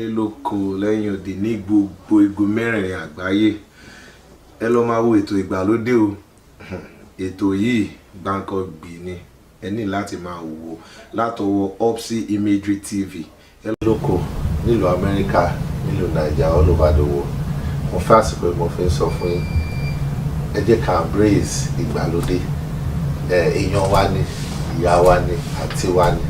lóko lẹ́yìn òde ní gbogbo igun mẹ́rẹ̀ẹ̀rin àgbáyé ẹ lọ máa wo ètò ìgbàlódé o ètò yìí gbàǹkangbì ni ẹ ní láti máa wò látọwọ́ HURPSYIMAGERYTV ẹ lóko nílùú Amẹ́ríkà nílùú Nàìjíríà all over the world mo fẹ́ àsìkò mo fi ń sọ fún yín ẹ jẹ́ ká embrace ìgbàlódé èèyàn wa ni ìyá wa ni àti wa ni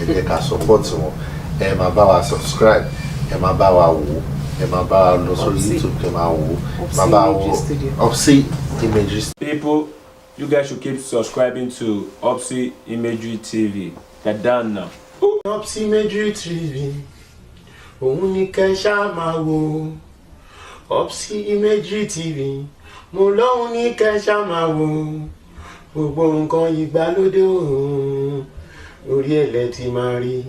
ẹ jẹ́ ká support wọn ẹ máa bá wa subscribe ẹ máa bá wa wò ẹ máa bá wa lọ sórí YouTube ẹ máa wò máa bá wa HURPSYIMAGERY. People, you guys should keep subscribing to HURPSYIMAGERYTV. They're done now. HURPSYIMAGERYTV òun ni kẹ́ ṣá máa wò HURPSYIMAGERYTV mo lóhun ní kẹ́ ṣá máa wò gbogbo nǹkan ìgbàlódé òun orí ẹ̀lẹ́ ti máa rí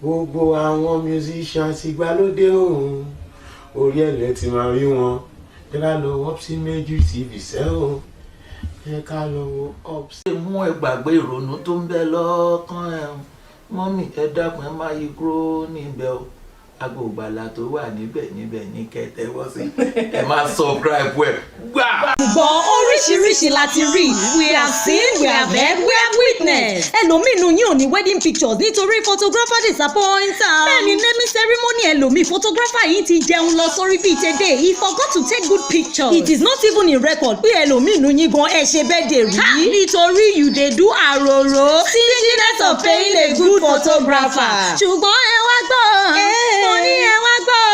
gbogbo àwọn musicians ìgbàlódé òun orí ẹ̀lẹ́ ti máa rí wọn ẹ ká lọ HURPSYIMAGERYTV sẹ́wọ̀n ẹ ká lọ HURPSY. mú ẹ gbàgbé ìrònú tó ń bẹ lọ́kàn ẹ mọ́mì ẹ dákun ẹ má yí kúrò níbẹ̀ o aago ìgbàlà tó wà níbẹ̀ ní kẹtẹ́wọ́ sí ẹ máa subscribe ẹ gbà. Gbọ́ oríṣiríṣi láti rí. We have seen, we have heard, we have witnessed. Ẹlòmíì nínú yín ò ní wedding pictures nítorí photographer disappointer. Bẹ́ẹ̀ni naming ceremony ẹlòmíì photographer yìí ti jẹun lọ sórí bíi tẹ́dẹ̀. He forgot to take good pictures. It is not even in record pé ẹlòmíì nínú yín gan ẹ ṣe birthday rí. Nítorí you dey do àròrò. Stinginess of paying a good photographer. Ṣùgbọ́n ẹ wá gbọ́. Mo ní ẹ wá gbọ́.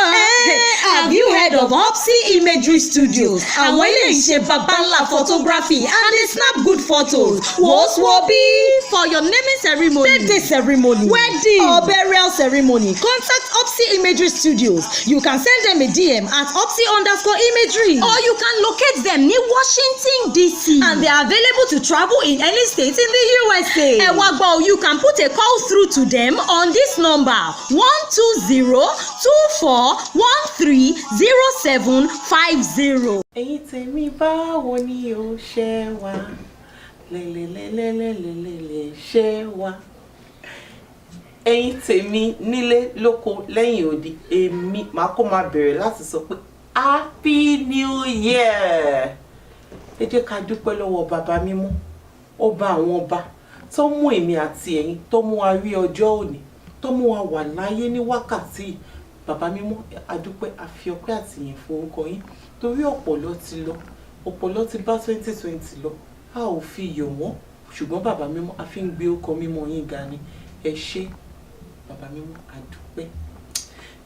Have you heard of HURPSYIMAGERY Studios? Àwọn ilé iṣẹ́ babalá photography and they snap good photos. Woswobi for your naming ceremony, birthday ceremony, wedding or burial ceremony. Contact HURPSYIMAGERY Studios. You can send them a DM at HURPSY_imagery or you can locate them near Washington DC and they are available to travel in any state in the USA. Ẹ wá gbọ́, you can put a call through to them on this number 120-2413-0750. Ẹ̀yin tèmi báwo ni o ṣe wà lẹ́lẹ́lẹ́lẹ́lẹ́lẹ́lẹ́ ṣe wà ẹ̀yin tèmi nílé lóko lẹ́yìn odi èmi máa kó máa bẹ̀rẹ̀ láti sọ pé Happy New Year ẹ jẹ́ ká dúpẹ́ lọ́wọ́ bàbá mímọ́ ọba àwọn ọba tó mú èmi àti ẹ̀yin tó mú wa rí ọjọ́ òní tó mú wa wà láyé ní wákàtí bàbá mímọ́ adúpẹ́ àfi ọpẹ́ àtìyìn fún orúkọ yín torí ọ̀pọ̀lọ́ ti lọ ọ̀pọ̀lọ́ ti bá 2020 lọ a ò fi yọ̀ wọ́n ṣùgbọ́n bàbá mímọ́ a fi ń gbé orúkọ mímọ́ yín ga ni ẹ ṣé bàbá mímọ́ adúpẹ́.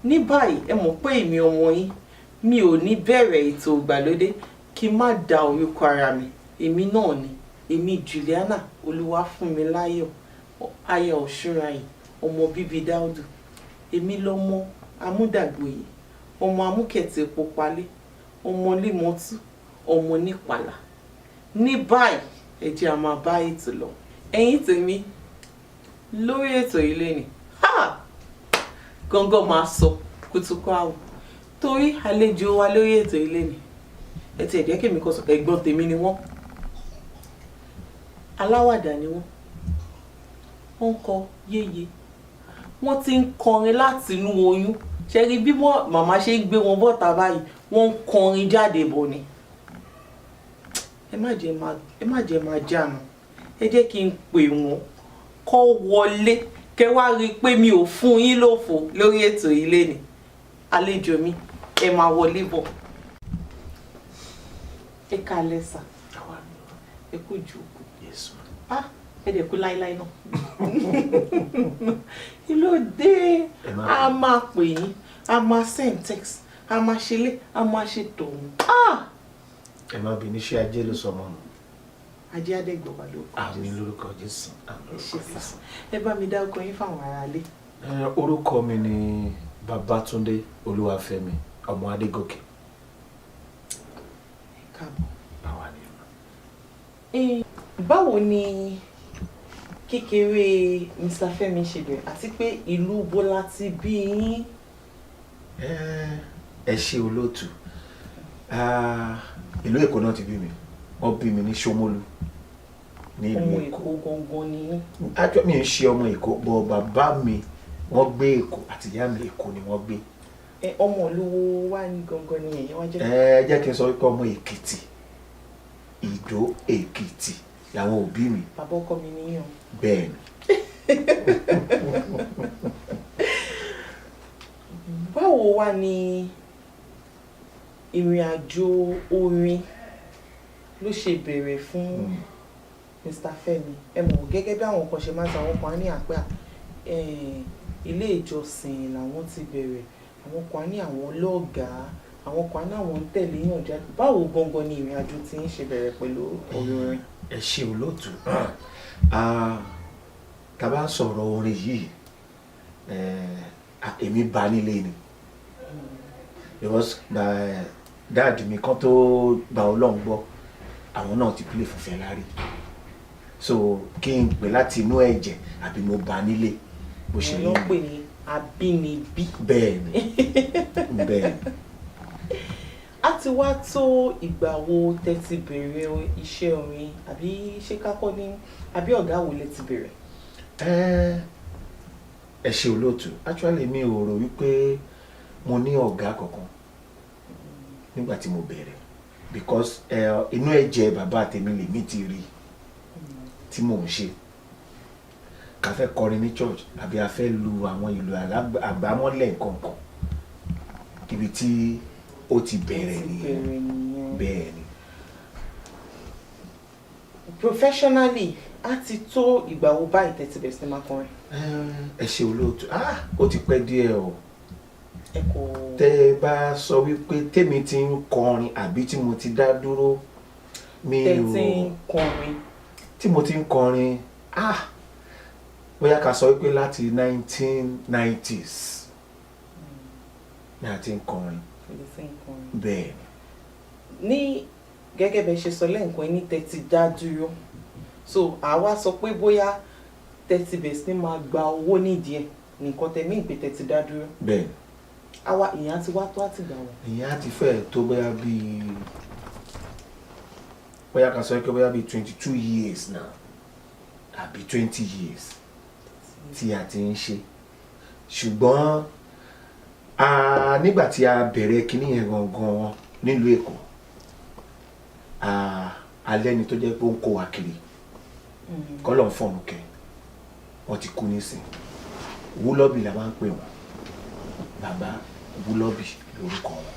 ní báyìí ẹ mọ̀ pé èmi ọmọ yín mi ò ní bẹ̀rẹ̀ ètò ìgbàlódé kí n má da orúkọ ara mi èmi náà ni èmi Juliana Olúwafúnmiláyọ̀ aya Ọ̀ṣúnráyìn ọmọ bíbí Dáúdù èmi lọ́mọ amúdàgbòyè ọmọ amúkẹ̀tẹ̀ epo palẹ̀ ọmọ límọ̀tú ọmọ nípàlà ní báyìí ẹ jẹ́ a máa bá ètò lọ ẹ̀yin tèmi lórí ètò ilé ni gángan máa sọ kùtùkọ àwọ̀ torí àlejò wa lórí ètò ilé ni ẹ ti ẹ̀jẹ̀ kèmí kọ́ sọ ẹ̀gbọ́n tèmi ni wọ́n aláwàdà ni wọ́n kọ yéye wọ́n ti ń kọrin láti inú oyún ṣe rí bí màmá ṣe ń gbé wọn bọ́ta báyìí wọ́n ń kọrin jáde bọ̀ ni ẹ má jẹ́ máa jánu ẹ jẹ́ kí n pè wọ́n kọ́ wọlé kẹ́ wá rí i pé mi ò fún yín lófo lórí ètò ilé ni àlejò mi ẹ máa wọlé bọ̀ ẹ kálẹ́ sà ẹ kú jókòó ẹ dẹ̀ kú láíláí náà kí ló dé a máa pè yín a máa send text a máa ṣe lé a máa ṣe tòun. ẹ má bí níṣẹ́ ajé ló sọmọ nù. ajé adégbòba ló kọ àmì lórúkọ Jésù àmì lórúkọ Jésù. ẹ bá mi dá ọkọ yín fáwọn aráalé. orúkọ mi ni Babátúndé Olúwafẹ́mi ọmọ Adegoke. ẹ káàbọ̀. báwa ni. báwo ni kékeré Mr. Femi ṣe bẹ̀rẹ̀ àti pé ìlú bọ́lá ti bí yín. ẹ ṣe olóòtú ìlú Èkó náà ti bí mi wọ́n bí mi ní Ṣómólú ní ìlú ọmọ Èkó. Èkó gangan ni yín. ajọ́ mi ń ṣe ọmọ Èkó bọ̀ bàbá mi wọ́n gbé Èkó àti ìyá mi Èkó ni wọ́n gbé. Ọmọ olówó wà ní gangan ni ẹ̀yìn wá jẹ́. Jẹ́ kí n sọ wípé ọmọ Èkìtì, Ìdó Èkìtì làwọn òbí mi. Bàbá ọkọ mi níyàn. Bẹ́ẹ̀ ni. Báwo wá ni ìrìn àjò orin ló ṣe bẹ̀rẹ̀ fún Mr. Femi? Ẹ mọ̀ gẹ́gẹ́ bí àwọn kan ṣe máa ń sọ, àwọn kan ní àpẹ́ ilé ìjọsìn làwọn ti bẹ̀rẹ̀, àwọn kan ní àwọn lọ́gàá, àwọn kan ní àwọn ń tẹ̀lé yàn jáde. Báwo gangan ni ìrìn àjò tí ń ṣe bẹ̀rẹ̀ pẹ̀lú orin? Ẹ ṣé olóòtú. Tá bá sọ̀rọ̀ orin yìí, èmi bá nílé ni. Because dáàdì mi kan tó gba Ọlọ́run gbọ́, àwọn náà ti play fún Fẹlárí. So kí n pè láti inú ẹ̀jẹ̀ àbí mo bá nílé bó ṣe ló ń pè ní abínibí. Bẹ́ẹ̀ ni. Bẹ́ẹ̀ ni. A ti wá tó ìgbà wo tẹ́ ti bẹ̀rẹ̀ iṣẹ́ orin, àbí ṣé kákọ́ ní àbí ọ̀gá wo lẹ ti bẹ̀rẹ̀? Ẹ ṣé olóòtú. Actually mi ò rò wípé mo ní ọ̀gá kankan nígbà tí mo bẹ̀rẹ̀, because inú ẹ̀jẹ̀ bàbá tèmi lèmi ti rí tí mò ń ṣe. Ká fẹ́ kọrin ní church àbí a fẹ́ lu àwọn ìlù àgbámọ́lẹ̀ nǹkan ibi tí ó ti bẹ̀rẹ̀ nìyẹn. Bẹ́ẹ̀ ni. Professionally a ti tó ìgbà wo báyìí tẹ́ ti bẹ̀rẹ̀ sí máa kọrin? Ẹ ṣé olóòtú. Ó ti pẹ́ díẹ̀ o. Ẹ kò. Tẹ́ bá sọ wípé tèmi ti ń kọrin àbí tí mo ti dá dúró, mi ò. Tẹ́ ti ń kọrin. Tí mo ti ń kọrin, bóyá ká sọ wípé láti 1990s ni a ti ń kọrin. Bẹ́ẹ̀ ni. Ní gẹ́gẹ́ bẹ́ ṣe sọ lẹ́ǹkan ní tẹ́ ti dá dúró, so àwa sọ pé bóyá tẹ́ ti bẹ̀rẹ̀ sí máa gba owó nídìí ẹ̀ nìkan tẹ́ mí pé tẹ́ ti dá dúró. Bẹ́ẹ̀ ni. Àwa ìyẹn ti wá tó àti gbà wọ́n. Ìyẹn ti fẹ́ tó bóyá ká sọ wípé bóyá bí 22 years now àbí 20 years tí a ti ń ṣe. Ṣùgbọ́n nígbà tí a bẹ̀rẹ̀ kíní yẹn gangan nílùú Èkó, alẹ́ ni tó jẹ́ pé ó ń kó wa kiri. Kọ́lọ̀ ń fọ̀rùn kẹ́, wọ́n ti kú nísìn. Wúlọ́bì la máa ń pè wọ́n. Bàbá Wúlọ́bì lórúkọ wọn.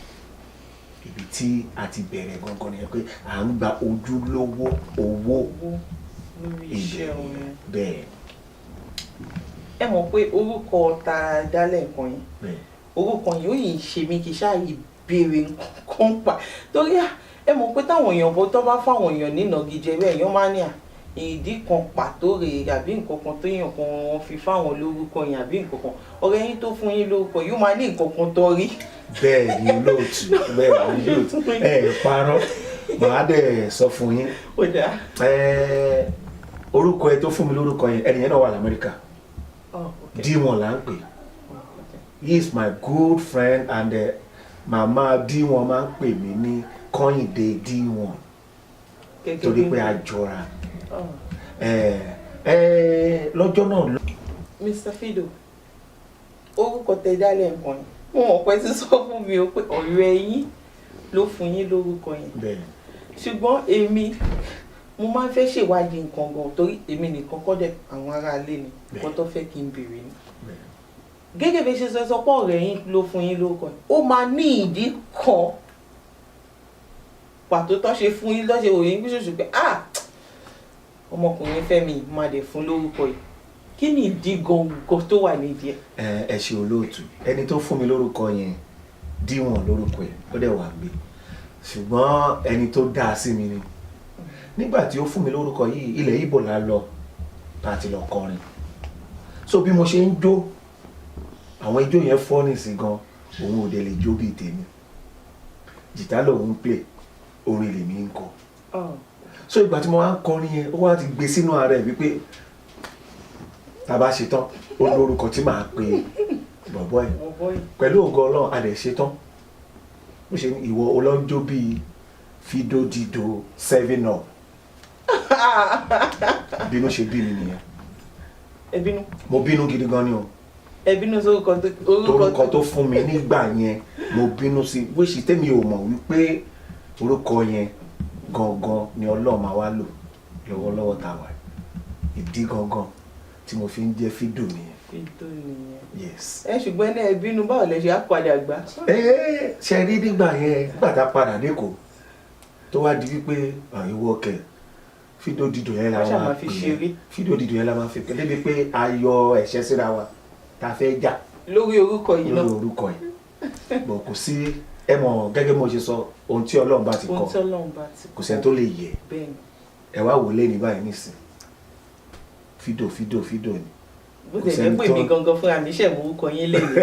Ibi tí a ti bẹ̀rẹ̀ gangan ni pé à ń gba ojúlówó owó lórí iṣẹ́ orin. Bẹ́ẹ̀. Ẹ mọ̀ pé orúkọ tá dálẹ̀ nǹkan yẹn, orúkọ yìí ó yìí ṣe mí kì í ṣáà yìí béèrè nǹkan pa, torí ẹ mọ̀ pé táwọn èèyàn bó tó bá fáwọn èèyàn nínàgíjẹ bẹ́ẹ̀ èèyàn máa ní ìdí kan pàtó rèé àbí nǹkan kan tó yàn kan wọn fi fáwọn lórúkọ yẹn àbí nǹkan kan, ọ̀rẹ́ yín tó fún yín lórúkọ yóò máa ní nǹkan kan tó rí. Bẹ́ẹ̀ ni olóòtú. Bẹ́ẹ̀ ni olóòtú. Parọ́ màá dẹ̀ sọ fún yín. Ó dáa. Orúkọ ẹ tó fún mi lórúkọ yẹn, ẹnìyẹn náà wà l'Amẹ́ríkà. D1 là ń pè. He is my good friend, and màmá D1 máa ń pè mí ní Kọ́yìndé D1 torí pé a jọra. Lọ́jọ́ náà. Mr. Fido, orúkọ tẹ́ dálẹ̀ nǹkan yẹn, mo mọ̀ pé ti sọ fún mi o pé ọ̀rẹ́ yín ló fún yín lórúkọ yẹn. Bẹ́ẹ̀. Ṣùgbọ́n èmi mo máa ń fẹ́ ṣèwádìí nǹkan gan torí èmi nìkan kọ́ dẹ̀ àwọn aráalé ni nǹkan tó fẹ́ kí n béèrè ni. Gẹ́gẹ́ bí ṣe sọ pé ọ̀rẹ́ yín ló fún yín lórúkọ yẹn, ó máa ní ìdí kan pàtó tó ṣe fún yín lọ́ṣẹ̀ òyìn gbíṣòṣù pé ọmọkùnrin Fẹ́mi máa dẹ̀ fún lórúkọ yìí. Kí ni ìdí gangan tó wà nídìí ẹ̀? Ẹ ṣé olóòtú. Ẹni tó fún mi lórúkọ yẹn D1 lórúkọ ẹ̀, ó dẹ̀ wà gbé. Ṣùgbọ́n ẹni tó dáa sí mi ni. Nígbà tí ó fún mi lórúkọ yìí, ilẹ̀ Ìgbò la lọ láti lọ kọrin. So bí mo ṣe ń jó, àwọn ijó yẹn fọ́nì sí gan, òun ò dẹ̀ lè jó bíi tèmi. Jìtá lòun ń play, orin lèmi ń kọ. So ìgbà tí mo wá ń kọrin yẹn, ó wá ti gbé sínú ara ẹ̀ wípé tá bá ṣe tán, ó lórúkọ tí màá pe bọ̀bọ́ ẹ̀. Pẹ̀lú ògo Ọlọ́run a lè ṣe tán. Ó ṣe ní ìwọ olóńjó bíi Fido Dido 7up. Bínú ṣe bí mi nìyẹn. Ẹ bínú? Mo bínú gidi gan ni o. ẹ bínú sí orúkọ tó fún mi nígbà yẹn mo bínú sí wíṣí tèmi ò mọ̀ wípé orúkọ yẹn gangan ni Ọlọ́run máa wá lò lọ́wọ́lọ́wọ́ tá a wà ìdí gangan tí mo fi ń jẹ́ Fido nìyẹn. Fido nìyẹn. Yes. Ṣùgbọ́n ẹ bínú báwo lẹ ṣe á padà gbà. Ṣe rí nígbà yẹn nígbà tá a padà lẹ́kọ̀ọ́ tó wá di wípé ìwọ kẹ Fido Dido yẹn la máa fi ṣeré Fido Dido yẹn la máa fi pè débi pé a yọ ẹ̀ṣẹ́ síra wa tá a fẹ́ jà lórí orúkọ yìí náà. lórí orúkọ yìí bọ̀ kò sí ẹ mọ̀ gẹ́gẹ́ mo ṣe sọ ohun tí Ọlọ́run bá ti kọ kò sẹ́ni tó lè yẹ ẹ wá wò lé ní báyìí nísìn Fido ni. bó ṣe jẹ́ pé mi gangan fúnra mi ṣẹ̀ mú orúkọ yín lẹ́yìn.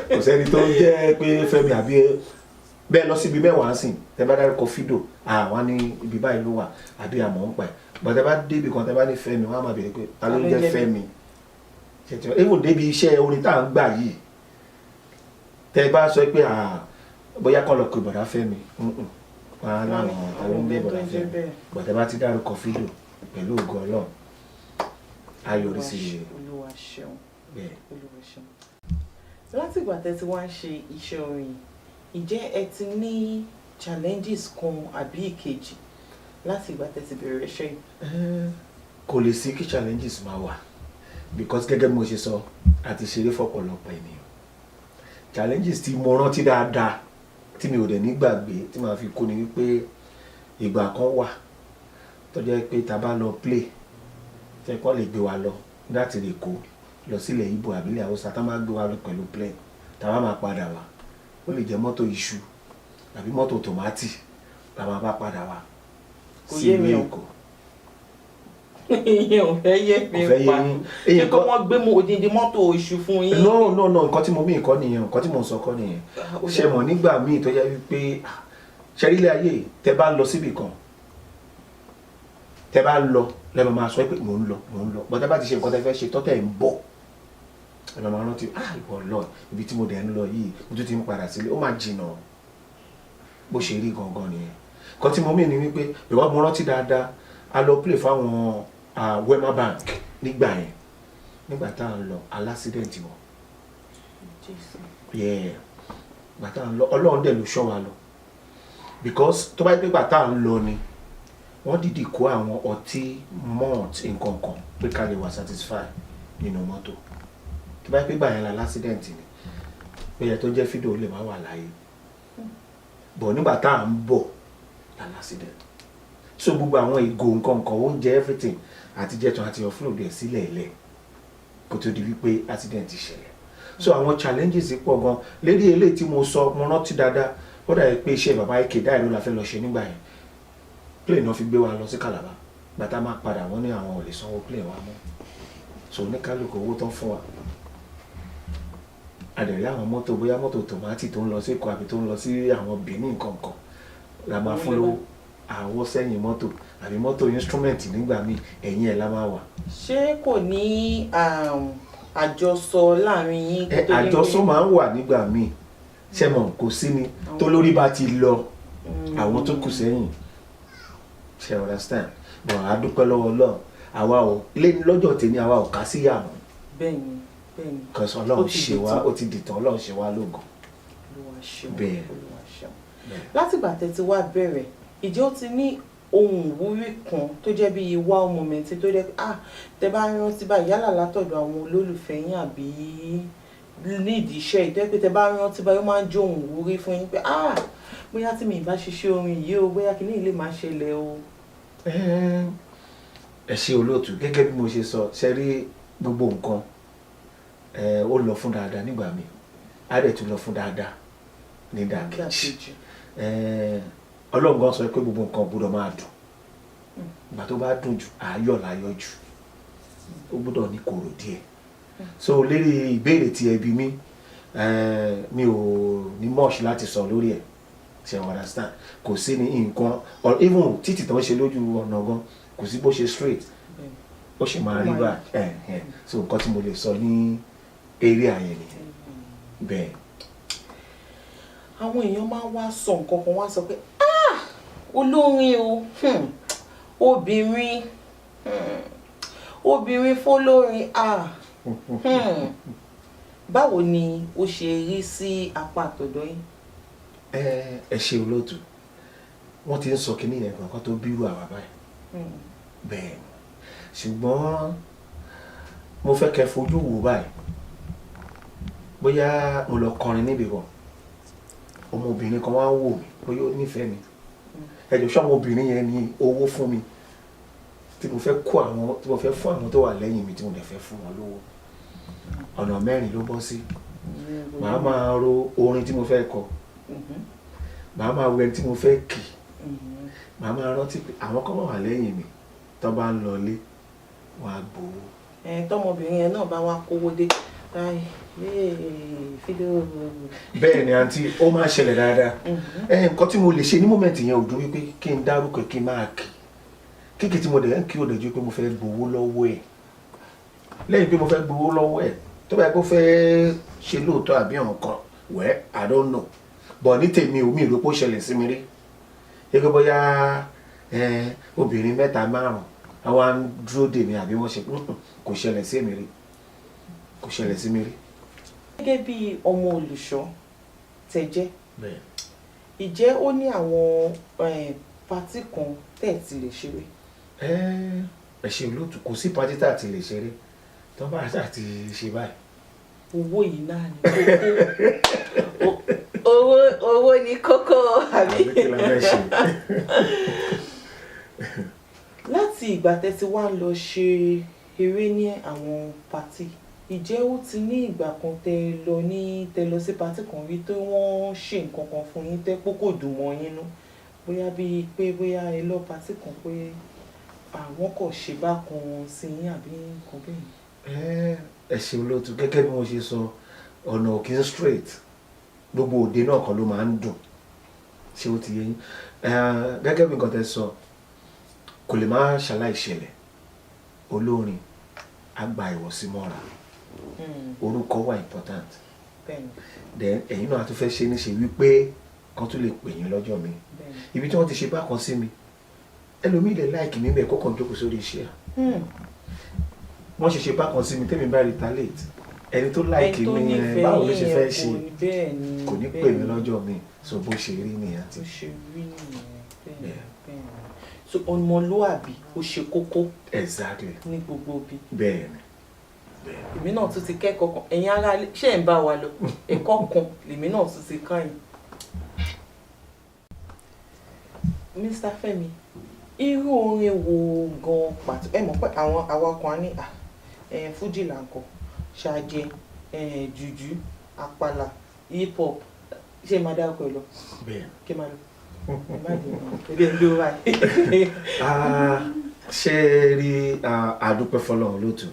kò sẹ́ni tó ń jẹ́ pé Fẹ́mi àbí bẹ́ẹ̀ lọ síbi mẹ́wàá sìn tẹ bá dárúkọ Fido àwọn ní ibi báyìí ló wà àbí àmọ́ ń pa ẹ̀ bọ̀ tẹ bá débi kan tẹ bá ní Fẹ́mi wọ́n á máa bèèrè pé ta ló ń jẹ́ Fẹ́mi even débi iṣẹ́ orin tá à ń gbà yìí tẹ bá sọ pé bóyá kọ́ lọ pé bọ̀dá Fẹ́mi wọ́n á láwọn àwọn ń gbé bọ̀dá Fẹ́mi bọ̀ tẹ bá ti dárúkọ Fido pẹ̀lú ògo Ọlọ́run ayọ̀rí sí i. Olúwa ṣeun. Láti ìgbà tẹ́ ti wá ń ṣe iṣẹ́ orin ìjẹ́ ẹ ti ní challenges kan àbí ìkejì láti ìgbà tẹ́ ti bẹ̀rẹ̀ iṣẹ́ yìí? Kò lè sí kí challenges máa wà because gẹ́gẹ́ bí mo ṣe sọ àti ṣeré fọ́pọ̀lọpọ̀ ènìyàn challenges tí mo rántí dáadáa tí mi ò dẹ̀ ní gbàgbé tí màá fi kó ni wípé ìgbà kan wà tó jẹ́ pé tá bá lọ play tẹ́ kọ́ lè gbé wa lọ láti lè kó lọ sílẹ̀ Ìgbò àbílẹ̀ Haúsá tá máa gbé wa lọ pẹ̀lú plane tá bá máa padà wá ó lè jẹ́ mọ́tò iṣu àbí mọ́tò tòmátì la máa bá padà wá sí ìlú Èkó. ìyẹn ò fẹ́ yé mi pa ṣé kó wọ́n gbé mu odindi mọ́tò iṣu fún yín. no nǹkan tí mo mí nǹkan nìyẹn nǹkan tí mo sọ kọ́ nìyẹn ṣe mọ̀ nígbà míì tó yẹ wípé ṣẹ́rílẹ̀ ayé tẹ́ bá lọ síbì kan tẹ́ bá lọ lẹ́nu máa sọ pé mò ń lọ bọ́tẹ́ bá ti ṣe nǹkan tẹ́ fẹ́ ṣe tọ́tẹ̀ ń bọ̀ ẹ̀rọ máa rántí ìwọ lọ ibi tí mo dẹ̀ ń lọ yìí mo tún ti ń padà sílé ó máa jìnà bó ṣe rí gangan nìyẹn kan tí mo mí ni wípé ìwọ mo rántí dáadáa a lọ play fáwọn Wema Bank nígbà yẹn nígbà tá à ń lọ alásídẹ̀ǹtì wọn gbà tá à ń lọ Ọlọ́run dẹ̀ ló ṣọ́ wa lọ because tó bá yẹ pé gbà tá à ń lọ ni wọ́n dìdì kó àwọn ọtí malt nǹkan kan pé ká lè wà satisfy nínú mọ́tò tó bá yẹ pé gbà yẹn la lásídẹ̀ǹtì ni pé yẹ tó jẹ́ Fido lè má wà láyé bọ̀ nígbà tá à ń bọ̀ la lásídẹ̀ǹtì so gbogbo àwọn ìgò nǹkan oúnjẹ everything àti jẹ́tọ̀ àti offload ẹ̀ sílẹ̀ ilẹ̀ kó tó di wípé accident ṣẹlẹ̀ so àwọn challenges pọ̀ gan lérí eléyìí tí mo sọ mo rántí dáadáa ó dà pé iṣẹ́ bàbá ike dáì ló la fẹ́ lọ ṣe nígbà yẹn plane náà fi gbé wa lọ sí Calabar gbàtà máa padà wọ́n ní àwọn ò lè sanwó plane wa mọ́ so oníkálukú owó tán fún wa àdẹ̀rẹ́ àwọn mọ́tò bóyá mọ́tò tòmátì tó ń lọ sí Èkó àbí tó ń lọ sí àwọn Benin kankan la máa fún lówó àwọ̀ sẹ́yìn mọ́tò àbí mọ́tò instrument nígbà míì ẹ̀yìn ẹ̀ la máa wà. ṣé kò ní àjọsọ láàrin yín? àjọsọ máa ń wà nígbà míì ṣẹ́mọ̀ kò sí ni tó lórí bá ti lọ àwọn tó kù sẹ́yìn ṣe understand but a dúpẹ́ lọ́wọ́ Ọlọ́run àwa ò lé lọ́jọ́ tèmi àwa ò ká sí yàrá. bẹ́ẹ̀ni kọsán Ọlọ́run ṣe wá ó ti dìtàn Ọlọ́run ṣe wá lógo. bẹ́ẹ̀ látìgbà tẹ́ ti wá bẹ̀rẹ̀ ìjẹ́ ó ti ní ohun ìwúrí kan tó jẹ́ bí wow moment tó jẹ́ tẹ́ bá rántí báyìí yálà látọ̀dọ̀ àwọn olólùfẹ́ yín àbí nídìí iṣẹ́ ìtẹ́ pé tẹ́ bá rántí báyìí ó máa ń jẹ́ ohun ìwúrí fún yín pé bóyá tí mi ì bá ṣiṣẹ́ orin yìí o bóyá kí ní ilé máa ṣẹlẹ̀ o. ẹ ṣe olóòtú gẹ́gẹ́ bí mo ṣe sọ ṣe rí gbogbo nǹkan ó lọ fún dáadáa nígbà míì á dẹ̀ tún lọ fún dáadáa ní dàkejì Ọlọ́run gan sọ pé gbogbo nǹkan gbọ́dọ̀ máa dùn ìgbà tó bá dùn jù ayọ̀ láyọ̀ jù ó gbọ́dọ̀ ní kòrò díẹ̀ so lérí ìbéèrè tí ẹ bi mí mi ò ní much láti sọ lórí ẹ̀ ṣe understand kò sí ní nǹkan even títì tó ń ṣe lójú ọ̀nà gan kò sí bó ṣe straight ó ṣe máa rí bá so nǹkan tí mo lè sọ ní eré àyẹ̀ nìyẹn bẹ́ẹ̀. àwọn èèyàn máa ń wá sọ nǹkan kan wá sọ pé olórin o obìnrin fọlórin Báwo ni ó ṣe rí sí apá àtọ̀dọ̀ yín? Ẹ ṣe olóòtú wọ́n ti ń sọ kíní yẹn kan tó bírú àwa báyìí bẹ́ẹ̀ ṣùgbọ́n mo fẹ́ kẹ́ fojú wò báyìí bóyá mo lọ kọrin níbi kan ọmọbìnrin kan wá ń wò mí bóyá ó nífẹ̀ẹ́ mi ẹjọ́ ṣé ọmọbìnrin yẹn ní owó fún mi tí mo fẹ́ fún àwọn tó wà lẹ́yìn mi tí mo dẹ̀ fẹ́ fún wọn lówó ọ̀nà mẹ́rin ló bọ́ sí màá máa ro orin tí mo fẹ́ kọ màá máa wẹ tí mo fẹ́ kì màá máa rántí pé àwọn kan wà lẹ́yìn mi tó bá ń lọlé wọn á gbowó. Tọmọbìnrin yẹn náà bá wá kówó dé Fido. Bẹ́ẹ̀ ni àǹtí ó máa ń ṣẹlẹ̀ dáadáa nǹkan tí mo lè ṣe ní mọ́mẹ́ǹtì yẹn ò dún wípé kí n dárúkọ kí n máa kíkì tí mo dẹ̀ ń kí ò dẹ̀ ju pé mo fẹ́ gbowó lọ́wọ́ ẹ̀ lẹ́yìn pé mo fẹ́ gbowó lọ́wọ́ ẹ̀ tó bá yẹ kó fẹ́ ṣe lóòótọ́ àbí ọ̀kan wẹ́ I don't know but ní tèmi ò mí ìlú pọ̀ ṣẹlẹ̀ sí mi rí gẹ́gẹ́ bóyá obìnrin 3-5 àwọn á ń dúró dè mí àbí wọ́n ṣe kò ṣẹlẹ̀ sí mi rí kò ṣẹlẹ̀ sí mi rí. Gẹ́gẹ́ bí ọmọ olùṣọ́ tẹ́ jẹ́ ìjẹ́ ó ní àwọn pátì kan tẹ́ ẹ̀ ti lè ṣeré. Ẹ ṣe olóòtú kò sí pátì tá a ti lè ṣeré tó bá a ti ṣe báyìí. Owó yìí náà ni kókó owó ni kókó àbí. Láti ìgbà tẹ́ ti wá ń lọ ṣe eré ní àwọn pátì ìjẹ́ ó ti ní ìgbà kan tẹ́ lọ sí pátì kan rí tó wọ́n ṣe nǹkan kan fún yín tẹ́ pé kò dùn mọ́ yín nú bóyá bíi pé bóyá ẹ lọ pátì kan pé àwọn kò ṣe bákan sí yín àbí nǹkan bẹ́ẹ̀. Ẹ ṣe olóòtú gẹ́gẹ́ bí mo ṣe sọ ọ̀nà òkè straight gbogbo òde náà kan ló máa ń dùn ṣé ó ti yé yín gẹ́gẹ́ bí nǹkan tẹ́ sọ kò lè má ṣaláì ṣẹlẹ̀ olórin àgbà ìwọ̀sí mọ́ra orúkọ wà important then ẹ̀yin náà tún fẹ́ ṣe níṣe wípé kan tún lè pè yín lọ́jọ́ mi ibi tí wọ́n ti ṣe bákan sí mi ẹlòmíì lè láìkì mi bẹ́ẹ̀ kọ́kàn jókòó sórí iṣẹ́ wọ́n ṣe bákan sí mi tẹ́mi bá retaliate ẹni tó láìkì mi yẹn báwo ló ṣe fẹ́ ṣe kò ní pè mí lọ́jọ́ mi so bó ṣe rí nìyẹn àti. So ọmọlúwàbí ó ṣe kókó. Exactly. Ní gbogbo bí. Bẹ́ẹ̀ni. Èmi náà tún ti kẹ́kọ̀ọ́ kan ẹ̀yin ará ṣé ẹ̀ ń bá wa lọ ẹ̀kọ́ kan lèmi náà tún ti kàn yín. Mr. Femi irú orin wo gan pàtó ẹ mọ̀ pé àwọn awakọ̀ ní fújì là ń kọ ṣáájẹ jùjú àpàlà hip hop ṣé máa dárúkọ ẹ lọ. Bẹ́ẹ̀. Kí máa lọ. Ṣé rí àdúpẹ́ fọlọ́run lótú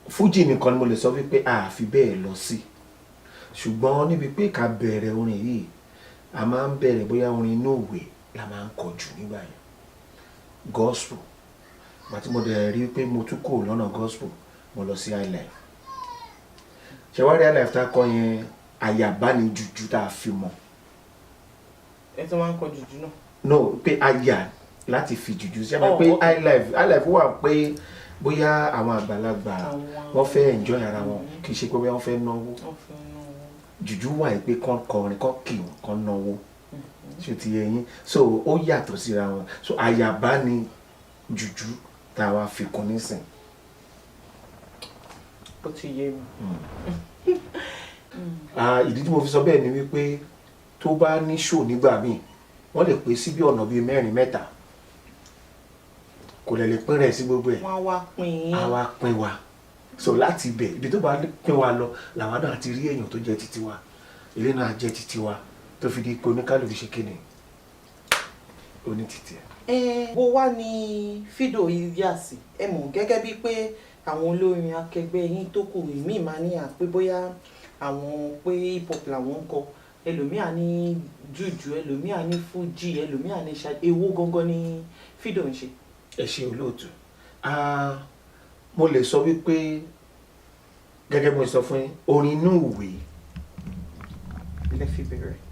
fújì nìkan ni mo lè sọ wípé a fi bẹ́ẹ̀ lọ sí ṣùgbọ́n níbi pé ká bẹ̀rẹ̀ orin yìí a máa ń bẹ̀rẹ̀ bóyá orin inú ìwé la máa ń kọ jù nígbà yẹn gospel àti mo dẹ̀ rí pé mo tún kò lọ́nà gospel mo lọ sí highlife ṣe wá rí highlife tá a kọ yẹn àyàbá ni jùjú tá a fi mọ̀. Ẹ tó máa ń kọ jùjú náà. No pé àyà láti fi jùjú sí àmọ́ pé highlife wà pé bóyá àwọn àgbàlagbà wọ́n fẹ́ enjoy ara wọn kì í ṣe pé wọ́n fẹ́ náwó jùjú wà pé kán kọrin kán kì kán náwó ṣé ti yé yín so ó yàtọ̀ síra wọn so àyàbá ni jùjú tá a wá fi kún nísìn. Ó ti yé mi. Ìdí tí mo fi sọ bẹ́ẹ̀ ni wípé tó bá ní show nígbà míì wọ́n lè pè sí bí ọ̀nà bíi 4-3 kò lè pín rẹ̀ sí gbogbo ẹ̀. Wọ́n wá pín yín. A wá pín wa so láti ibẹ̀ ibi tó bá pín wa lọ làwọn náà ti rí èèyàn tó jẹ́ titi wa ilé náà jẹ́ titi wa tó fi di pé oníkálùkù ṣe kíni oní titi ẹ̀. Bó wá ní Fido yà sí ẹ mọ̀ gẹ́gẹ́ bíi pé àwọn olórin akẹgbẹ́ yín tó kù ìmíì máa ní àpé bóyá àwọn pé hip hop làwọn ń kọ ẹlòmíà ní jùjú ẹlòmíà ní fújì ẹlòmíà ní ṣáà èwo gangan ní Fido ń ṣe. Ẹ ṣe olóòtú mo lè sọ wípé gẹ́gẹ́ bí mo sọ fún yín orin inú ìwé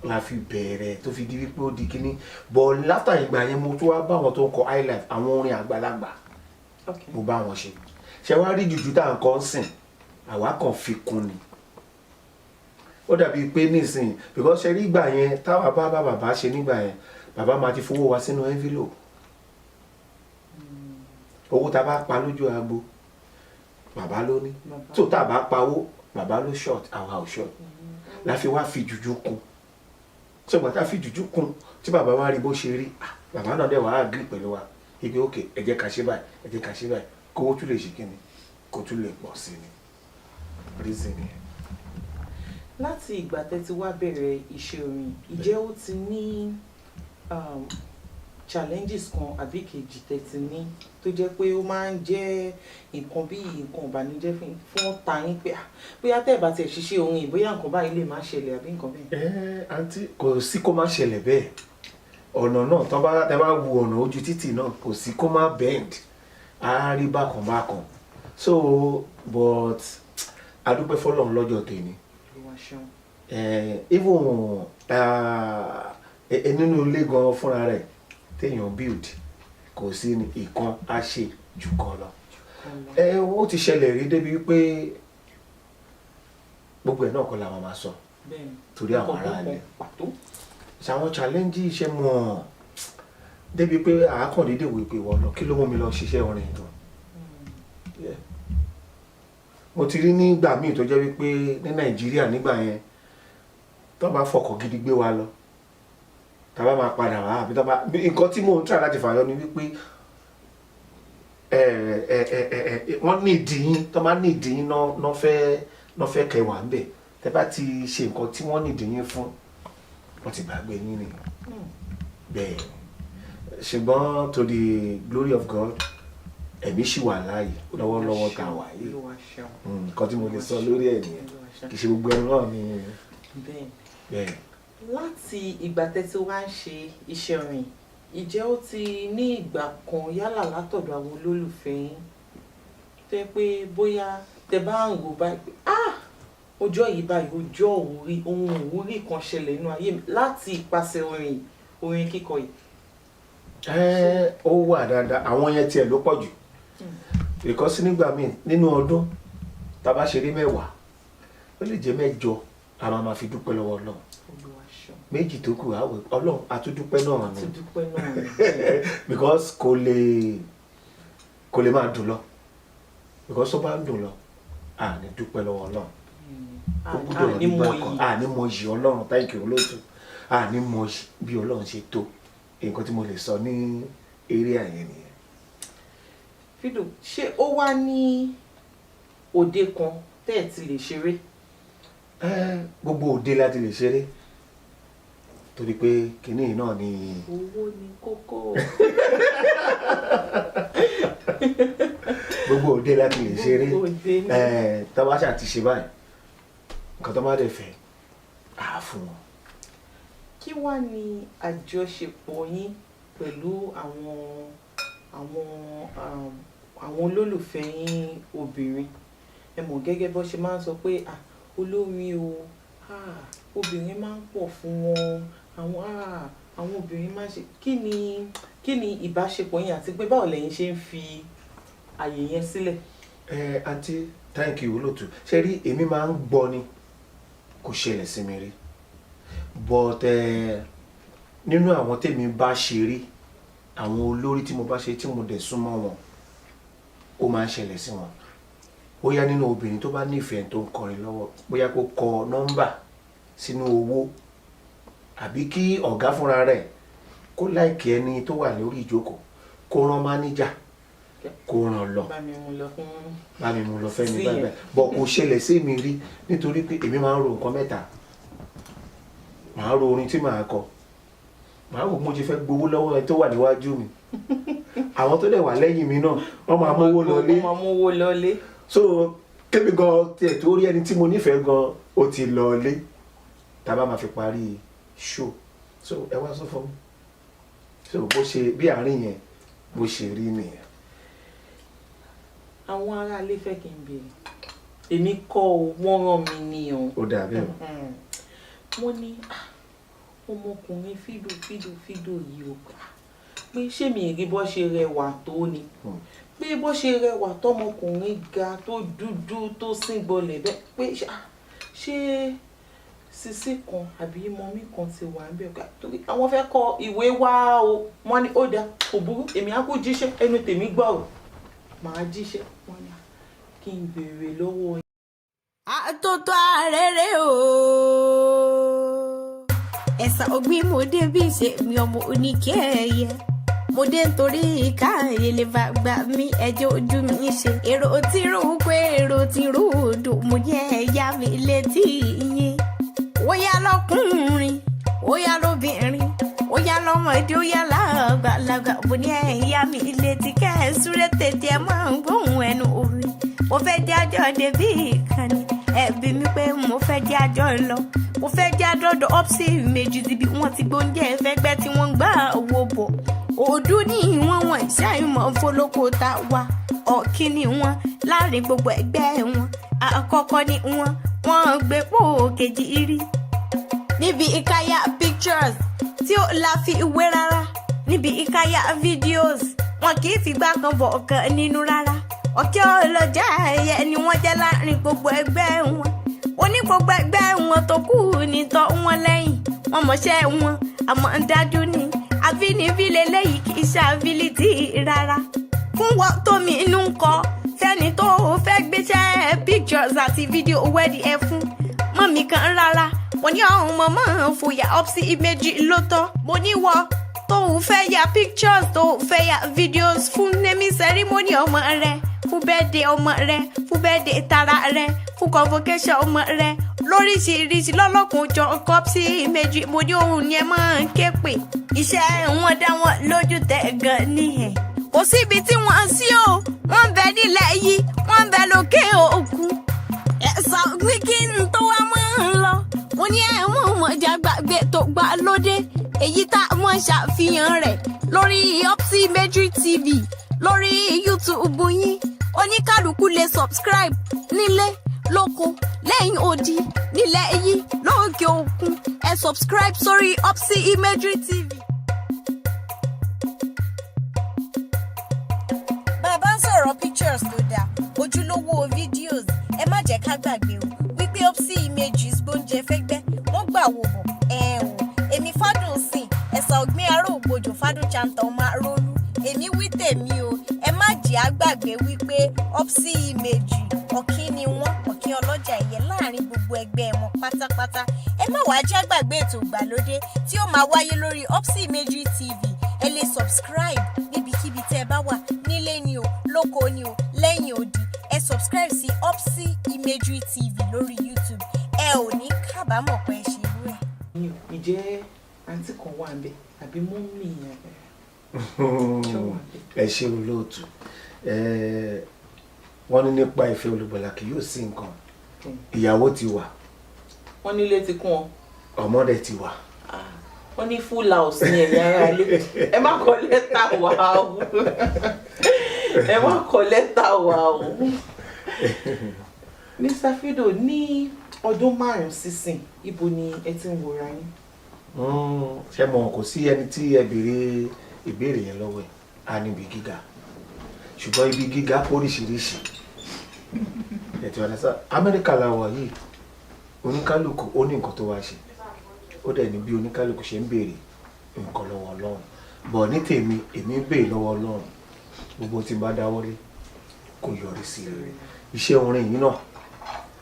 la fi bẹ̀rẹ̀ tó fi di wípé ó di kíní bọ̀ látà ìgbà yẹn mo tún wá bá àwọn tó ń kọ highlife àwọn orin àgbàlagbà mo bá wọn ṣe ṣe wá rí jùjú tá à ń kọ́ sìn àwa kàn fi kún ni ó dàbí pé nísìnyí because ṣe rí ìgbà yẹn táwa bá bàbá ṣe nígbà yẹn bàbá máa ti fowó wa sínú envelope owó tá a bá pa lójú agbo bàbá ló ní tó tá a bá pawó bàbá ló short àwa ò short la fi wá fi jùjú kún ṣùgbọ́n tá a fi jùjú kún tí bàbá wa rí bó ṣe rí bàbá náà dẹ̀ wá agree pẹ̀lú wa ibi òkè ẹ jẹ́ ká ṣe báyìí ẹ jẹ́ ká ṣe báyìí kówó tún lè ṣe kí ni kó tún lè pọ̀ sí ni reason yẹn. Láti ìgbà tẹ́ ti wá bẹ̀rẹ̀ iṣẹ́ orin ìjẹ́ ó ti ní challenges kan àbí kejì tẹ́ ti ní tó jẹ́ pé ó máa ń jẹ́ nǹkan bí nǹkan ìbànújẹ́ fún ọ̀tá yín pé bóyá tẹ́ ẹ̀ bá tiẹ̀ ṣiṣẹ́ orin bóyá nǹkan báyìí lè má ṣẹlẹ̀ àbí nǹkan bẹ́ẹ̀. Àǹtí kò sí kó má ṣẹlẹ̀ bẹ́ẹ̀ ọ̀nà náà tẹ́ bá wo ọ̀nà ojú títì náà kò sí kó má bend á rí bákan bákan so but adúpẹ́ fọlọ́run lọ́jọ́ tèmi even nínú ilé gan fúnra rẹ̀ téèyàn build kò sí ní ìkan á ṣe jù kan lọ ó ti ṣẹlẹ̀ rí débi wípé gbogbo ẹ̀ náà kọ́ la máa sọ torí àwọn ará ilé ṣàwọn challenge iṣẹ́ mọ̀ débi pé àákàndídè wò pé wọ́n lọ kí ló mú mi lọ ṣiṣẹ́ orin gan mo ti rí nígbà míì tó jẹ́ wípé ní Nàìjíríà nígbà yẹn tó bá fọkọ̀ gidi gbé wa lọ tá bá máa padà wá àbí tó bá nǹkan tí mò ń try láti fàyọ ni wípé wọ́n ní ìdíyín tó bá ní ìdíyín náà fẹ́ kẹwàá ń bẹ̀ tẹ́ bá ti ṣe nǹkan tí wọ́n ní ìdíyín fún wọ́n ti gbàgbé yín ni bẹ́ẹ̀ ṣùgbọ́n to the glory of God ẹ̀mí ṣì wà láàyè lọ́wọ́lọ́wọ́ tá a wà yìí nǹkan tí mo lè sọ lórí ẹ̀ nìyẹn kì í ṣe gbogbo ẹnu náà ni bẹ́ẹ̀. Láti ìgbà tẹ́ tí wá ń ṣe iṣẹ́ orin ìjẹ́ ó ti ní ìgbà kan yálà látọ̀dọ̀ àwọn olólùfẹ́ yín tẹ́ pé bóyá tẹ́ bá ń rò báyìí pé ọjọ́ yìí báyìí ọjọ́ ohun ìwúrí kan ṣẹlẹ̀ nínú ayé mi láti ìpasẹ̀ orin kíkọ yìí. Ó wà dáadáa àwọn yẹn tiẹ̀ ló pọ̀ jù because nígbà míì nínú ọdún tá a bá ṣeré 10 ó lè jẹ́ 8 a máa fi dúpẹ́ lọ́wọ́ Ọlọ́run méjì tó kù àwẹ̀ Ọlọ́run àtúndúpẹ́ náà ni because kò lè máa dùn lọ because tó bá ń dùn lọ à ní dúpẹ́ lọ́wọ́ Ọlọ́run ó gbúdọ̀ ní bákan à ní mọ yìí Ọlọ́run thank you olóòtú à ní mọ bí Ọlọ́run ṣe tó nǹkan tí mo lè sọ ní eré àyẹn nìyẹn. Fido ṣé ó wá ní òde kan tẹ́ ẹ̀ ti lè ṣeré. Gbogbo òde láti lè ṣeré torí pé kinní náà ni. Owó ni kókó. Gbogbo òde láti lè ṣeré tábàṣà ti ṣe báyìí nǹkan tó má dẹ̀ fẹ́ àá fún wọn. Kí wá ní àjọṣepọ̀ yín pẹ̀lú àwọn olólùfẹ́ yín obìnrin ẹ mọ̀ gẹ́gẹ́ bó ṣe máa ń sọ pé olórin o obìnrin máa ń pọ̀ fún wọn àwọn obìnrin máa ń ṣe kí ni ìbáṣepọ̀ yín àti pé báwo lẹ̀yin ṣe ń fi àyè yẹn sílẹ̀. Aunty thank you olóòtú ṣe rí èmi máa ń gbọ́ ni kò ṣẹlẹ̀ sí mi rí but nínú àwọn tèmi bá ṣe rí àwọn olórí tí mo bá ṣe tí mo dẹ̀ súnmọ́ wọn ó máa ń ṣẹlẹ̀ sí wọn bóyá nínú obìnrin tó bá nífẹ̀ẹ́ tó ń kọrin lọ́wọ́ bóyá kó kọ nọ́mbà sínú owó àbí kí ọ̀gá fúnra rẹ̀ kó láìkí ẹni tó wà lórí ìjókòó kó rán máníjà kó ràn lọ bá mi mú lọ fẹ́ ní báyìí bọ̀ kò ṣẹlẹ̀ sí mi rí nítorí pé èmi máa ń ro nǹkan mẹ́ta màá ro orin tí màá kọ màá wò mo ti fẹ́ gbowó lọ́wọ́ ẹni tó wà níwájú mi àwọn tó dẹ̀ wà lẹ́yìn mi náà wọ́n máa mówó lọlé so kébì gan tiẹ̀ tó rí ẹni tí mo nífẹ̀ẹ́ gan ó ti lọlé tá a bá máa fi parí show so ẹ wá sọ fún mi so bó ṣe bí àárín yẹn bó ṣe rí nìyẹn. Àwọn aráalé fẹ́ kí n béèrè èmi kọ́ wọ́n rán mi ní o. Ó dà bẹ́ẹ̀. Wọ́n ní ọmọkùnrin Fido yìí o pé ṣé mi rí bó ṣe rẹwà tó ni pé bó ṣe rẹwà tọmọkùnrin ga tó dúdú tó síngbọlẹ̀ bẹ́ẹ̀ pé ṣé sisi kan àbí mọ́mí kan ti wà ń bẹ̀ ká torí àwọn fẹ́ kọ ìwé wá o wọ́n ní ó dáa kò burú èmi á kú jíṣẹ́ ẹnu tèmi gbọ́ ò màá jíṣẹ́ wọ́n ní kí n béèrè lọ́wọ́ yín. àtótó àrèrè o ẹ̀sà ògbín mo dé bí ṣe mi ọmọ oníkẹ́ẹ̀yẹ mo dé nítorí káàyè lè bá gbà mí ẹjọ́ ojú mi ṣe èrò tí rò pé èrò tí rò dùn mo yẹ ẹ̀yà mi létí yín ó yá lọ́kùnrin ó yá lóbìnrin ó yá lọ́mọdé ó yá lágbàlagbà mo ní ẹ̀yà mi létí kẹ́ ẹ súré tètè ẹ máa ń gbóhùn ẹnu orin mo fẹ́ jájọ́ débi ìkànnì ẹ̀bí mi pé mo fẹ́ jájọ́ lọ mo fẹ́ jájọ́ dọ̀ ọ́psì méjì síbi wọ́n ti gbóúnjẹ fẹ́gbẹ́ tí wọ́n gbà owó bọ̀ òdu ní wọ́n ìṣàìmọ̀ fọlọ́kọ tá wà ọ̀kíní wọn láàrin gbogbo ẹgbẹ́ wọn àkọ́kọ́ ní wọ́n gbé pò kejì rí níbi ìkáyà pictures tí ó la fi ìwé rárá níbi ìkáyà videos wọn kì í fìgbà kan bọ̀ ọ̀kan nínú rárá ọ̀kẹ́ ọlọ́jà ẹ̀yẹ ni wọ́n jẹ́ láàrin gbogbo ẹgbẹ́ wọn oní gbogbo ẹgbẹ́ wọn tó kù nítọ́ wọn lẹ́yìn wọn mọ̀ṣẹ́ wọn àmọ́ ń dájú ní àbínibí lélẹ́yìí kì í ṣàbílítì rárá fún wọn tómi inú ń kọ fẹ́ni tó fẹ́ gbéṣẹ́ pictures àti fídíò wẹ́ẹ̀dì ẹ̀ fún mọ́mí kan rárá mo ní ọ̀hún mọ̀mọ́ fòyà Hurpsy Imagery ló tọ́ mo ní wọ tó fẹ́ ya pictures tó fẹ́ ya videos fún naming ceremony ọmọ rẹ fún birthday ọmọ rẹ fún birthday tara rẹ fún convocation ọmọ rẹ lóríṣiríṣi lọ́lọ́kùnjọ Hurpsy Imagery mo ní òun ni ẹ máa ń ké pè iṣẹ́ wọn dá wọn lójú tẹ̀ gan nìyẹn kò síbi tí wọ́n sí o wọ́n bẹ nílẹ̀ yìí wọ́n bẹ lókè òkun ẹ̀sà ní kí n tó wá mọ́ ń lọ mo ní ẹ̀wọ̀n ọmọdé gbàgbé tó gbà lóde èyí tá a mọ̀ ṣàfihàn rẹ̀ lórí HURPSYIMAGERYTV lórí YouTube yín oníkálukú lè subscribe nílé lóko lẹ́yìn odi nílẹ̀ yìí lókè òkun ẹ subscribe sórí HURPSYIMAGERYTV. bàbá ń sọ̀rọ̀ pictures tó dáa ojúlówó videos ẹ má jẹ́ ká gbàgbé o wípé Hurpsy Imagery gbóúnjẹ fẹ́gbẹ́ wọ́n gbà wò bọ̀ èmi fádùn sìn ẹ̀sà ògbín aró ògbójò fádùn chantọ̀ máa rólú èmi wí tèmi o ẹ má jẹ́ àgbàgbé wípé Hurpsy Imagery ọ̀kín ni wọ́n ọ̀kín ọlọ́jà ẹ̀yẹ láàrin gbogbo ẹgbẹ́ wọn pátápátá ẹ má wàá jẹ́ àgbàgbé ètò ìgbàlódé tí ó máa wáyé lórí HURPSYIMAGERYTV ẹ lè subscribe níbikíbi tẹ́ ẹ bá wà nílé ni o lóko ni o lẹ́yìn odi ẹ subscribe sí HURPSYIMAGERYTV lórí YouTube ẹ ò ní kábàámọ̀ pé ẹ ṣe irú ẹ̀. ìjẹ́ àǹtí kan wà ń bẹ àbí mọ́mì yẹn. ẹ ṣe olóòtú wọ́n ní nípa ìfẹ́ olùgbàlà kì yóò sí nǹkan ìyàwó ti wà wọ́n nílé ti kún ọ. ọmọ rẹ̀ ti wà. wọ́n ní full house ní ẹ̀yà ara ilé ẹ má kọ lẹ́tà wá o ẹ má kọ lẹ́tà wá o. Mr. Fido ní ọdún 5 sísìn ibo ni ẹ ti ń wòra yín. ṣé mo kò sí ẹni tí ẹ béèrè ìbéèrè yẹn lọ́wọ́ ẹ̀ á níbi gíga ṣùgbọ́n ibi gíga oríṣiríṣi ẹ̀tì ọ̀nà sá Amẹ́ríkà la wà yìí oníkálukú ó ní nǹkan tó wá ṣe ó dẹ̀ ní bí oníkálukú ṣe ń béèrè nǹkan lọ́wọ́ Ọlọ́run bọ̀ ní tèmi èmi ń béèrè lọ́wọ́ Ọlọ́run gbogbo tí n bá dáwọ́lé kò yọrí sí rere iṣẹ́ orin yìí náà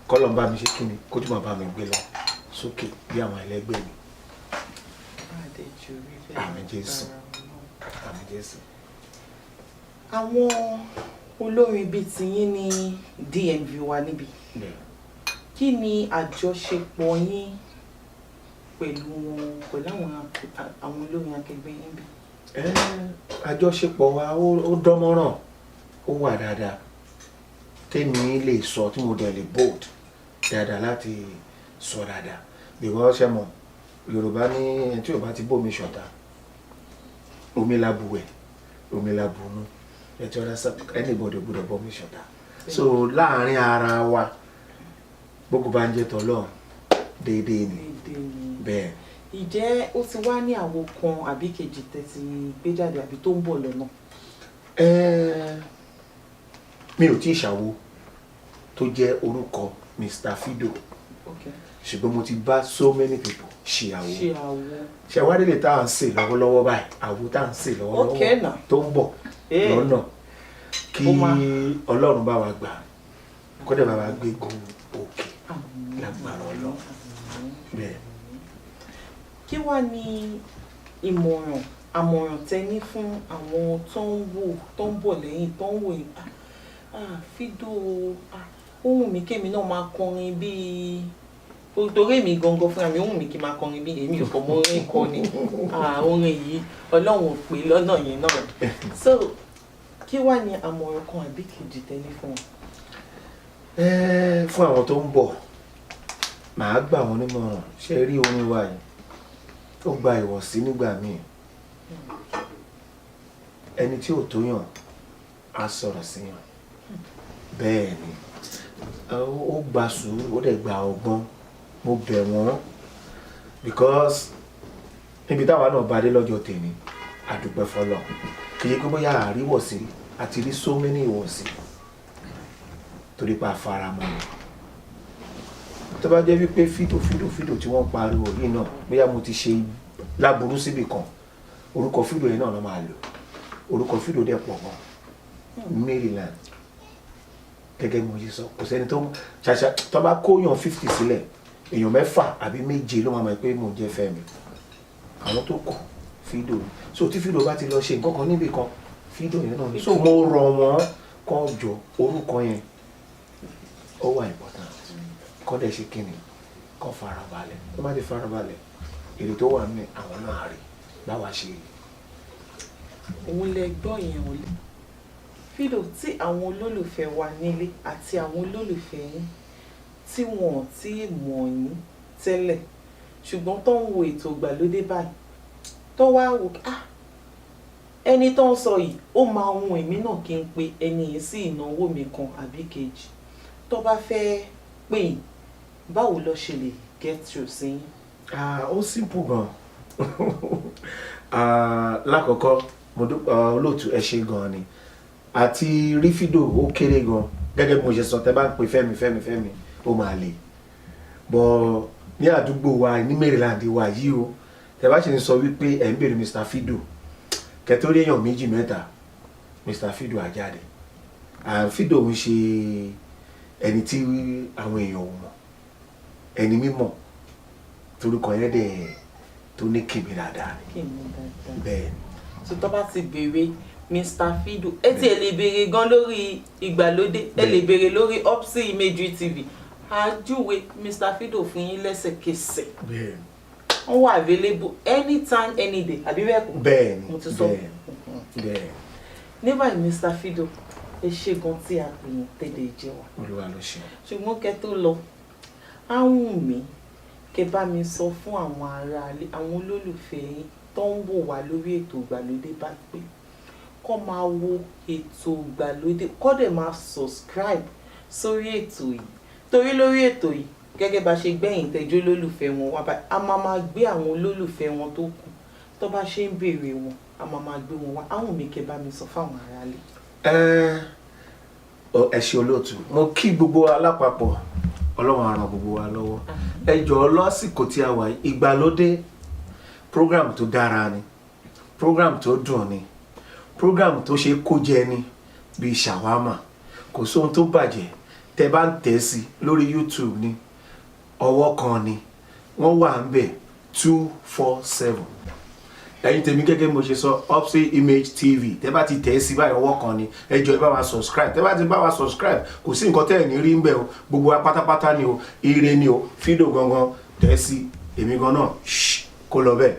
kọ́lọ̀ ń bá mi ṣe kí ni kó tún máa bá mi gbé lọ sókè bí àwọn ẹlẹ́gbẹ́ mi. Àmín Jésù. Àmín Jésù. Àwọn olórin bíi tiyín ní DMV wa níbí. Kí ni àjọṣepọ̀ yín pẹ̀lú àwọn olórin akẹgbẹ́ yín bí? Àjọṣepọ̀ wa ó dánmọ́ràn ó wà dáadáa tèmi lè sọ tí mo dẹ̀ lè bold dáadáa láti sọ dáadáa because ṣe mọ̀ Yorùbá ní ẹni tí ò bá ti bómi ṣọ̀tá omi lábùwẹ̀ omi lábùnú ẹ̀tí ọ̀dá anybody gbọ́dọ̀ bómi ṣọ̀tá so láàrin ara wa gbogbo bá ń jẹ́ tọ́lọ́run déédéé ni bẹ́ẹ̀ Ìjẹ́ ó ti wá ní àwo kan àbí kejì tẹ́tí gbé jáde àbí tó ń bọ̀ lọ́nà? Mi ò tí ì ṣàwo tó jẹ́ orúkọ Mr. Fido. Okay. Ṣùgbọ́n mo ti bá so many people ṣe àwo. Ṣe àwo. Ṣé wá délé tá à ń sè lọ́wọ́lọ́wọ́ báyìí? Àwo tá à ń sè lọ́wọ́lọ́wọ́ tó ń bọ̀ lọ́nà. Kí Ọlọ́run bá wa gbà. Kó dẹ̀ bá wa gbé gun òkè lágbára Ọlọ́run. Bẹ́ẹ̀. Kí wá ní àmọ̀ràn tẹ́ ní fún àwọn tó ń bọ̀ lẹ́yìn tó ń wò ìgbà? Fido, ohun mi kémi náà máa kọrin bíi torí èmi gangan fúnra mi ohun mi kí máa kọrin bíi èmi ò kọ́ mọ́ orin kọ ni orin yìí Ọlọ́run ò pè lọ́nà yẹn náà. So kí wá ní àmọ̀ràn kan àbí kejì tẹ́ ní fún wọn? Fún àwọn tó ń bọ̀ màá gbà wọ́n nímọ̀ràn. Ṣé rí orin wa yìí ó gba ìwọ̀sí nígbà míì. Ẹni tí ò tó yàn á sọ̀rọ̀ sí yàn. Bẹ́ẹ̀ ni ó gba sùúrù ó dẹ̀ gba ọgbọ́n. Mo bẹ̀ wọ́n because níbi táwa náà bá dé lọ́jọ́ tèmi àdúpẹ́ fọlọ́ kì í pé bóyá àríwọ̀sí àti rí so many ìwọ̀sí torí pa faramọ́ ni. Tó bá jẹ́ wípé Fido tí wọ́n pariwo yìí náà bóyá mo ti ṣe láburú síbì kan orúkọ Fido yẹn náà ló máa lò. Orúkọ Fido dẹ̀ pọ̀ gan Maryland gẹ́gẹ́ bí mo ṣe sọ kò sẹ́ni tó bá kóyàn 50 sílẹ̀ èèyàn 6 àbí 7 ló máa mọ̀ pé mo jẹ́ Femi. Àwọn tó kù Fido so tí Fido bá ti lọ ṣe nǹkan kan níbì kan Fido yẹn náà so mo rọ̀ wọ́n kó jọ orúkọ yẹn ó wà important kó dẹ̀ ṣe kíni kó farabalẹ̀ tó bá ti farabalẹ̀ èrè tó wà ní àwọn náà rí báwa ṣe rí. Òun lẹ gbọ́ yẹn ò lè. Fido, tí àwọn olólùfẹ́ wa nílé àti àwọn olólùfẹ́ yín tí wọ́n ti mọ̀ yín tẹ́lẹ̀ ṣùgbọ́n tó ń wo ètò ìgbàlódé báyìí tó wá wò ẹni tó ń sọ yìí ó máa hun èmi náà kí n pe ẹni yìí sí ìnáwó mi kan àbí kejì tó bá fẹ́ pè yín báwo ló ṣe lè get through sí yín? Ó simple gan. Lákọ̀ọ́kọ́ mo dúpẹ́ olóòtú ẹ ṣé gan ni àti rí Fido ó kéré gan gẹ́gẹ́ bí mo ṣe sọ tẹ́ bá ń pe Femi ó máa le bọ́ ní àdúgbò wa ní Maryland wa yìí o tẹ́ bá ṣe ń sọ wípé ẹ̀ ń bèrè Mr. Fido kẹtórí èèyàn 2-3 Mr. Fido àjáde Fido ń ṣe ẹni tí àwọn èèyàn ò mọ̀ ẹni mímọ̀ torúkọ yẹn dẹ̀ tó ní kìmí dáadáa ni bẹ́ẹ̀ ni. So tó bá ti béèrè Mr. Fido ẹ ti ẹ lè béèrè gan lórí Ìgbàlódé ẹ lè béèrè lórí HURPSYIMAGERYTV àjúwe Mr. Fido fún yín lẹ́sẹ̀kẹsẹ̀ wọ́n wà available anytime any day àbí bẹ́ẹ̀ kọ́ bẹ́ẹ̀ ni mo ti sọ bẹ́ẹ̀. ní báyìí Mr. Fido ẹ ṣé gan tí a pè yín tẹ́lẹ̀ jẹ́ wa Olúwa ló ṣe. ṣùgbọ́n kẹ́ tó lọ á wù mí kẹ́ bá mi sọ fún àwọn aráalé àwọn olólùfẹ́ yín tó ń wò wá lórí ètò ìgbàlódé bá pé kó máa wo ètò ìgbàlódé kó dẹ̀ máa subscribe sórí ètò yìí torí lórí ètò yìí gẹ́gẹ́ bá ṣe gbẹ̀yìn tẹ́jú olólùfẹ́ wọn wá báyìí a máa gbé àwọn olólùfẹ́ wọn tó kù tó bá ṣe ń béèrè wọn a máa gbé wọn wá àwọn mi kẹ́ bá mi sọ fáwọn aráalé. Ẹ ṣé olóòtú mo kí gbogbo alápapọ̀ Ọlọ́run á ràn gbogbo wa lọ́wọ́ ẹ jọ̀ọ́ lásìkò tí a wà Ìgbàlódé program tó dára ni program tó dùn ni program tó ṣe kó jẹ ni bíi ṣàwámà kò sóhun tó bàjẹ́ tẹ́ bá ń tẹ̀ sí lórí YouTube ni ọwọ́ kan ni wọ́n wà ń bẹ̀ 247 ẹ̀yin tèmi gẹ́gẹ́ mo ṣe sọ HURPSYIMAGERYTV tẹ́ bá ti tẹ̀ sí báyìí ọwọ́ kan ni ẹ jọ̀ọ́ ẹ bá wa subscribe tẹ́ bá ti bá wa subscribe kò sí nǹkan tẹ́ ẹ̀ ní rí ń bẹ̀ o gbogbo wa pátápátá ni o ire ni o Fido gangan tẹ̀ sí èmi gan náà kó lọ bẹ́ẹ̀.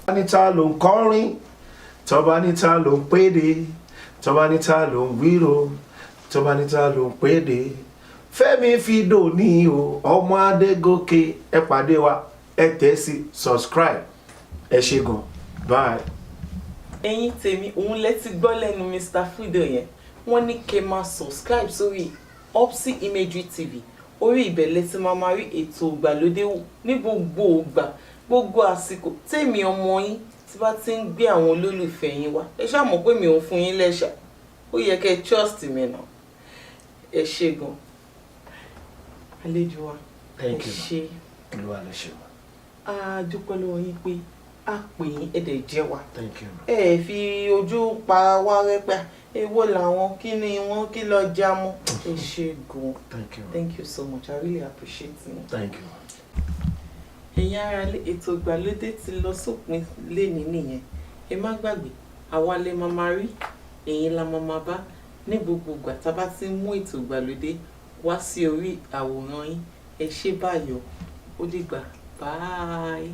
tọ́ba níta ló ń kọrin tọ́ba níta ló ń péde tọ́ba níta ló ń wíro tọ́ba níta ló ń péde Femi Fido ní o ọmọ Adegoke ẹ pàdé wa ẹ tẹ̀ sí subscribe ẹ ṣé gan bye. ẹ̀yin tèmi òun lẹ ti gbọ́ lẹ́nu Mr. Fido yẹn wọ́n ní kẹ́ máa subscribe sórí HURPSYIMAGERYTV orí ibẹ̀ lẹ ti máa rí ètò ìgbàlódé wò ní gbogbo ìgbà gbogbo àsìkò tèmi ọmọ yín tí bá ti ń gbé àwọn olólùfẹ́ yín wá ẹ ṣáà mọ̀ pé mi ò fún yín lẹ́ṣà ó yẹ kẹ́ trust mi náà ẹ ṣé gan àlejò wa ẹ ṣé Olúwa ló ṣe wá. a dúpẹ́ lọ́wọ́ yín pé a pè yín ẹ̀dẹ̀ jẹ́ wa Thank you. ẹ fi ojú pa wá rẹ́pẹ́ èwo làwọn kí ni wọ́n kí lọ já mọ́ ẹ ṣé gan. Thank you so much, I really appreciate it. Thank you. Ẹ̀yin ará ètò ìgbàlódé ti lọ sópin lénìí nìyẹn ẹ má gbàgbé àwa lè máa rí ẹ̀yin la máa bá ní gbogbo ìgbà tá a bá ti mú ètò ìgbàlódé wá sí orí àwòrán yín ẹ ṣé báyọ̀ ó dìgbà bye.